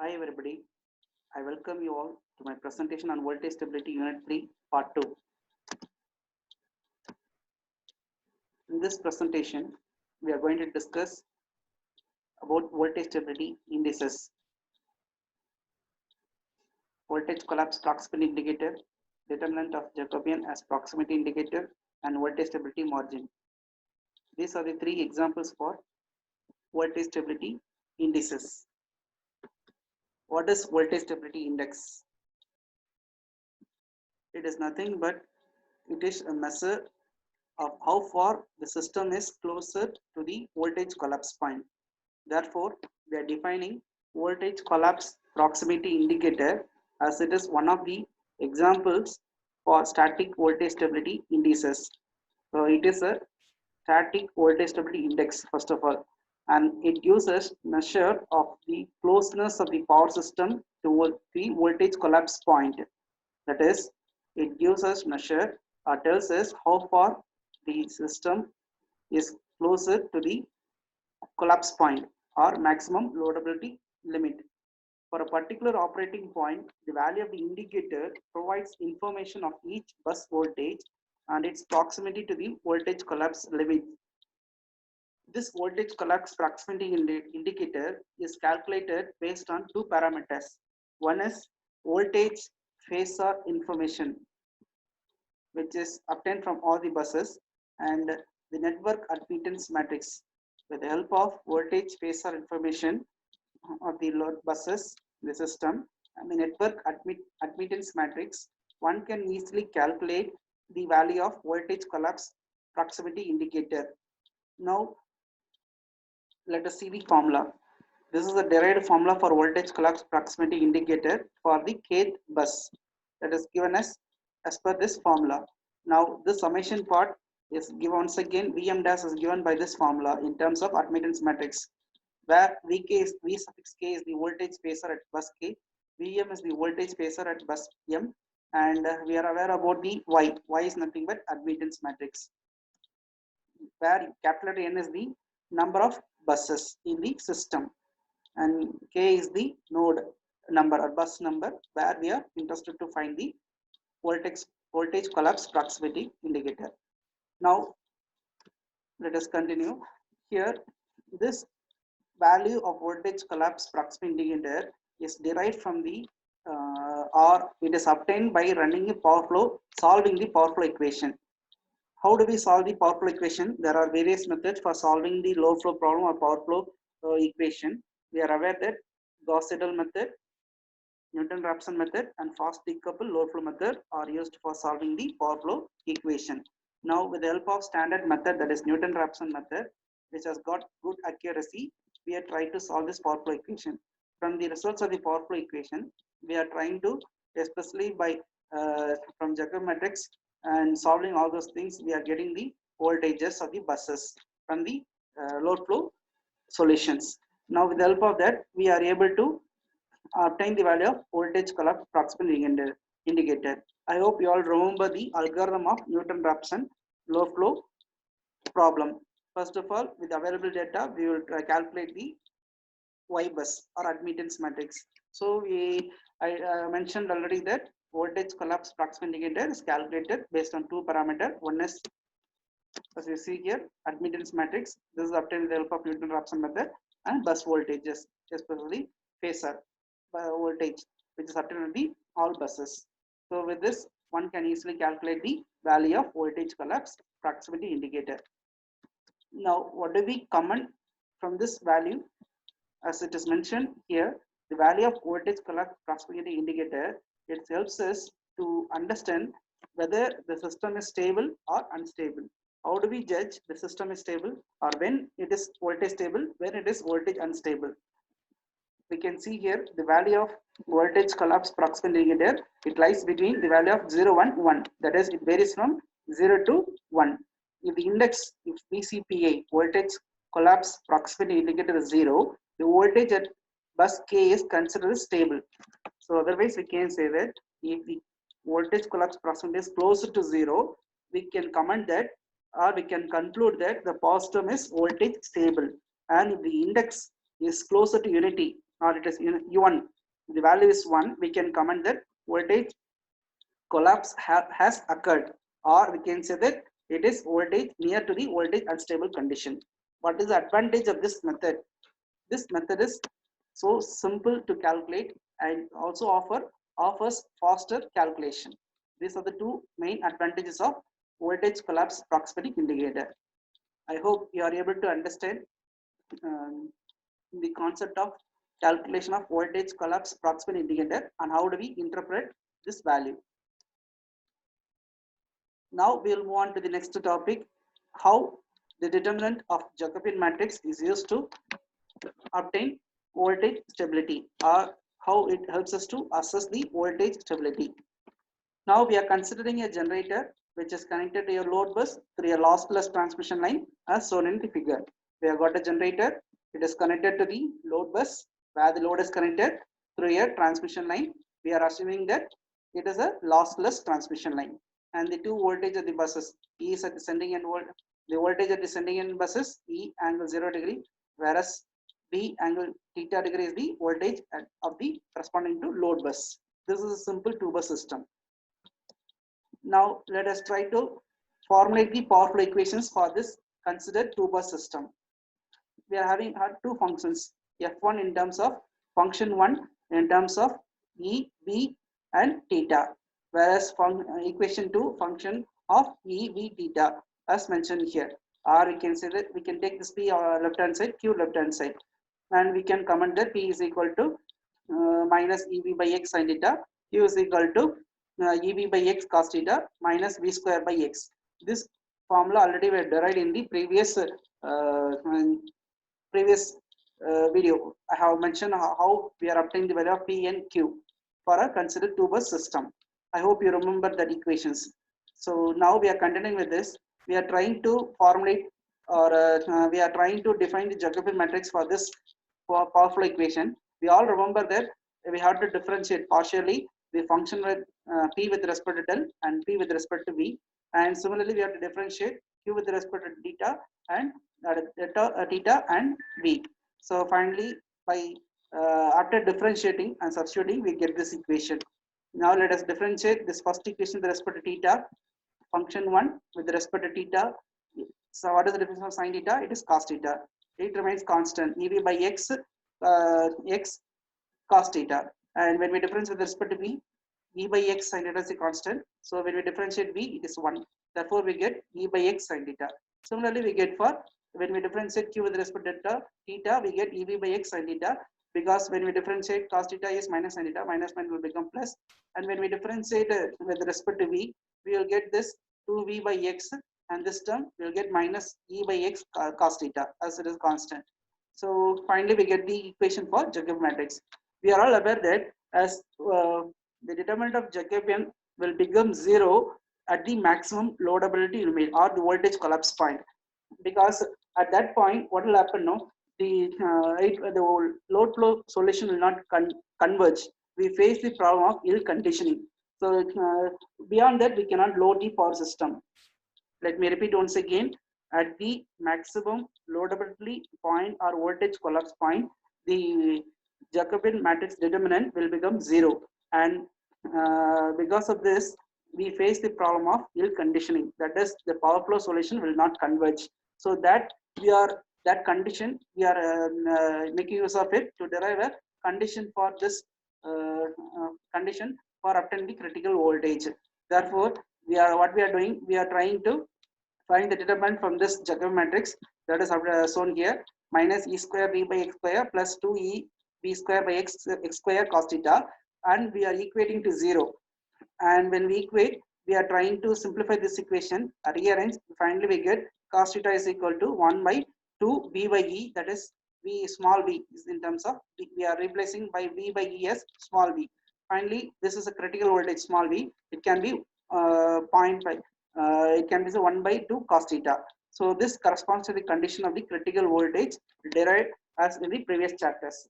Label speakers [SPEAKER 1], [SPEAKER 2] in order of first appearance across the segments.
[SPEAKER 1] Hi everybody, I welcome you all to my presentation on voltage stability unit 3 part 2. In this presentation, we are going to discuss about voltage stability indices, voltage collapse proximity indicator, determinant of Jacobian as proximity indicator, and voltage stability margin. These are the three examples for voltage stability indices. What is voltage stability index? It is nothing but it is a measure of how far the system is closer to the voltage collapse point. Therefore, we are defining voltage collapse proximity indicator as it is one of the examples for static voltage stability indices. So it is a static voltage stability index first of all, and it gives us measure of the closeness of the power system to the voltage collapse point. That is, it gives us measure or tells us how far the system is closer to the collapse point or maximum loadability limit. For a particular operating point, the value of the indicator provides information of each bus voltage and its proximity to the voltage collapse limit. This voltage collapse proximity indicator is calculated based on two parameters. One is voltage phasor information, which is obtained from all the buses, and the network admittance matrix. With the help of voltage phasor information of the load buses, the system, and the network admittance matrix, one can easily calculate the value of voltage collapse proximity indicator. Now, let us see the formula. This is a derived formula for voltage collapse proximity indicator for the kth bus that is given as per this formula. Now, this summation part is given once again. Vm dash is given by this formula in terms of admittance matrix, where V suffix k is the voltage phasor at bus k, Vm is the voltage phasor at bus m, and we are aware about the Y. Y is nothing but admittance matrix, where capital N is the number of buses in the system, and K is the node number or bus number, where we are interested to find the voltage collapse proximity indicator. Now, let us continue. Here, this value of voltage collapse proximity indicator is derived from the or it is obtained by running a power flow, solving the power flow equation. How do we solve the power flow equation? There are various methods for solving the load flow problem or power flow equation. We are aware that Gauss-Seidel method, Newton-Raphson method, and fast decoupled load flow method are used for solving the power flow equation. Now, with the help of standard method, that is Newton-Raphson method, which has got good accuracy, we are trying to solve this power flow equation. From the results of the power flow equation, we are trying to, especially by from Jacobian matrix and solving all those things, we are getting the voltages of the buses from the load flow solutions. Now, with the help of that, we are able to obtain the value of voltage collapse proximity indicator. I hope you all remember the algorithm of Newton-Raphson load flow problem. First of all, with available data, we will calculate the Y bus or admittance matrix. So I mentioned already that voltage collapse proximity indicator is calculated based on two parameters. One is, as you see here, admittance matrix. This is obtained with the help of Newton-Raphson method, and bus voltages, especially phasor voltage, which is obtained with the all buses. So with this, one can easily calculate the value of voltage collapse proximity indicator. Now, what do we comment from this value? As it is mentioned here, the value of voltage collapse proximity indicator, it helps us to understand whether the system is stable or unstable. How do we judge the system is stable, or when it is voltage stable, when it is voltage unstable? We can see here the value of voltage collapse proximity indicator. It lies between the value of 0 and 1. That is, it varies from 0 to 1. If the index, if VCPA, voltage collapse proximity indicator is 0, the voltage at bus K is considered stable. So otherwise, we can say that if the voltage collapse proximity is closer to 0, we can comment that, or we can conclude that the power system is voltage stable. And if the index is closer to unity, or it is U1, the value is 1, we can comment that voltage collapse has occurred, or we can say that it is voltage near to the voltage unstable condition. What is the advantage of this method? This method is so simple to calculate and also offers faster calculation. These are the two main advantages of voltage collapse proximity indicator. I hope you are able to understand um, the concept of calculation of voltage collapse proximity indicator and how do we interpret this value. Now we will move on to the next topic, how the determinant of Jacobian matrix is used to obtain voltage stability, or how it helps us to assess the voltage stability. Now we are considering a generator which is connected to your load bus through a lossless transmission line as shown in the figure. We have got a generator, it is connected to the load bus where the load is connected through a transmission line. We are assuming that it is a lossless transmission line, and the two voltage of the buses, E is at the sending end the voltage at the sending end buses E angle 0 degree, whereas B angle theta degree is the voltage of the corresponding to load bus. This is a simple two bus system. Now let us try to formulate the power flow equations for this considered two bus system. We are having had two functions, F1 in terms of function 1 in terms of E, B and theta, whereas equation 2 function of E, B, theta as mentioned here. Or we can say that we can take this P left hand side, Q left hand side, and we can comment that P is equal to minus EB by X sin theta, Q is equal to EB by X cos theta minus V square by X. This formula already were derived in the previous video. I have mentioned how we are obtaining the value of P and Q for a considered two bus system. I hope you remember that equations. So now we are continuing with this. We are trying to formulate, or we are trying to define the Jacobian matrix for this power flow equation. We all remember that we have to differentiate partially the function with P with respect to del and P with respect to V, and similarly we have to differentiate Q with respect to theta and theta and V. So finally, by after differentiating and substituting, we get this equation. Now let us differentiate this first equation with respect to theta, function 1 with respect to theta. So what is the difference of sin theta? It is cos theta. It remains constant, EV by X, X cos theta. And when we differentiate with respect to V, E by X sin theta is a constant. So when we differentiate V, it is 1. Therefore, we get E by X sin theta. Similarly, we get for when we differentiate Q with respect to theta, we get EV by X sin theta, because when we differentiate cos theta is minus sin theta, minus will become plus. And when we differentiate with respect to V, we will get this 2V by X, and this term we will get minus E by X cos theta as it is constant. So finally, we get the equation for Jacobian matrix. We are all aware that as the determinant of Jacobian will become 0 at the maximum loadability limit or the voltage collapse point, because at that point what will happen now, the load flow solution will not converge. We face the problem of ill conditioning. So beyond that we cannot load the power system. Let me repeat once again, at the maximum loadability point or voltage collapse point, the Jacobian matrix determinant will become 0, and because of this we face the problem of ill conditioning, that is the power flow solution will not converge. So that condition we are making use of it to derive a condition for this condition for obtaining the critical voltage. Therefore we are doing, we are trying to find the determinant from this Jacobian matrix, that is shown here, minus E square V by X square plus 2E V square by X square cos theta, and we are equating to 0. And when we equate, we are trying to simplify this equation, rearrange. Finally we get cos theta is equal to 1 by 2 V by E, that is V small v is in terms of we are replacing by V by E as small v. Finally this is a critical voltage small v, it can be 0.5, it can be 1 by 2 cos theta. So this corresponds to the condition of the critical voltage derived as in the previous chapters.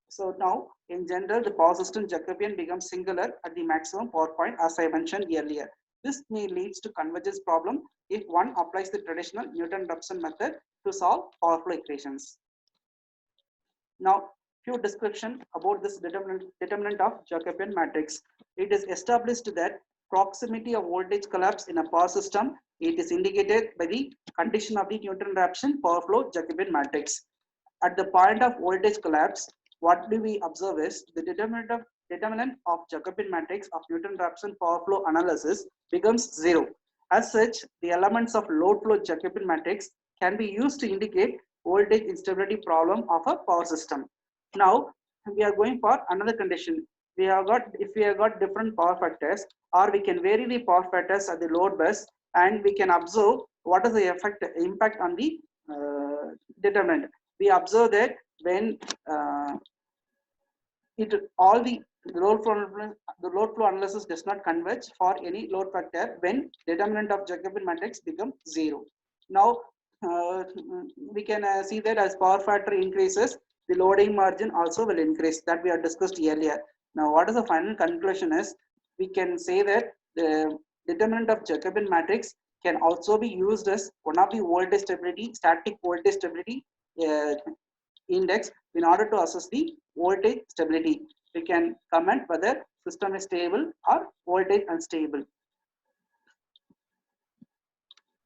[SPEAKER 1] So now in general the power system Jacobian becomes singular at the maximum power point, as I mentioned earlier. This may leads to convergence problem if one applies the traditional Newton-Raphson method to solve power flow equations. Now Few description about this determinant of Jacobian matrix. It is established that proximity of voltage collapse in a power system, it is indicated by the condition of the Newton-Raphson power flow Jacobian matrix. At the point of voltage collapse, what do we observe is the determinant of Jacobian matrix of Newton-Raphson power flow analysis becomes zero. As such, the elements of load flow Jacobian matrix can be used to indicate voltage instability problem of a power system. Now we are going for another condition. We have got, if we have got different power factors, or we can vary the power factors at the load bus, and we can observe what is the impact on the determinant. We observe that when it all the load flow analysis does not converge for any load factor when determinant of Jacobian matrix becomes zero. Now we can see that as power factor increases, the loading margin also will increase, that we have discussed earlier. Now what is the final conclusion is, we can say that the determinant of Jacobian matrix can also be used as one of the voltage stability, static voltage stability index in order to assess the voltage stability. We can comment whether system is stable or voltage unstable.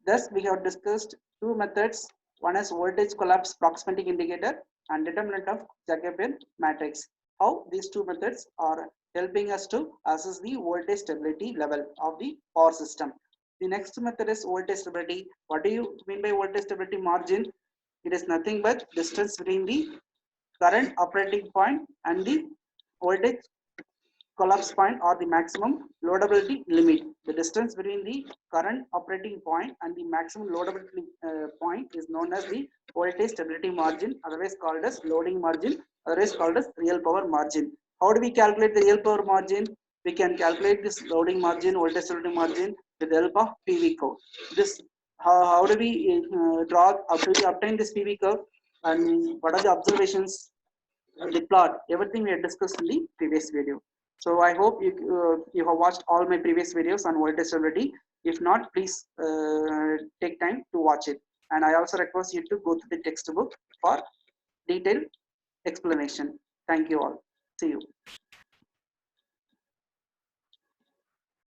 [SPEAKER 1] Thus, we have discussed two methods. One is voltage collapse proximity indicator and determinant of Jacobian matrix. How these two methods are helping us to assess the voltage stability level of the power system. The next method is voltage stability. What do you mean by voltage stability margin? It is nothing but distance between the current operating point and the voltage collapse point or the maximum loadability limit. The distance between the current operating point and the maximum loadability point is known as the voltage stability margin, otherwise called as loading margin, otherwise called as real power margin. How do we calculate the real power margin? We can calculate this loading margin, voltage stability margin with the help of PV curve. This how do we draw, how do we obtain this PV curve, and what are the observations, the plot, everything we had discussed in the previous video. So I hope you have watched all my previous videos on voltage stability. If not, please take time to watch it. And I also request you to go to the textbook for detailed explanation. Thank you all. See you.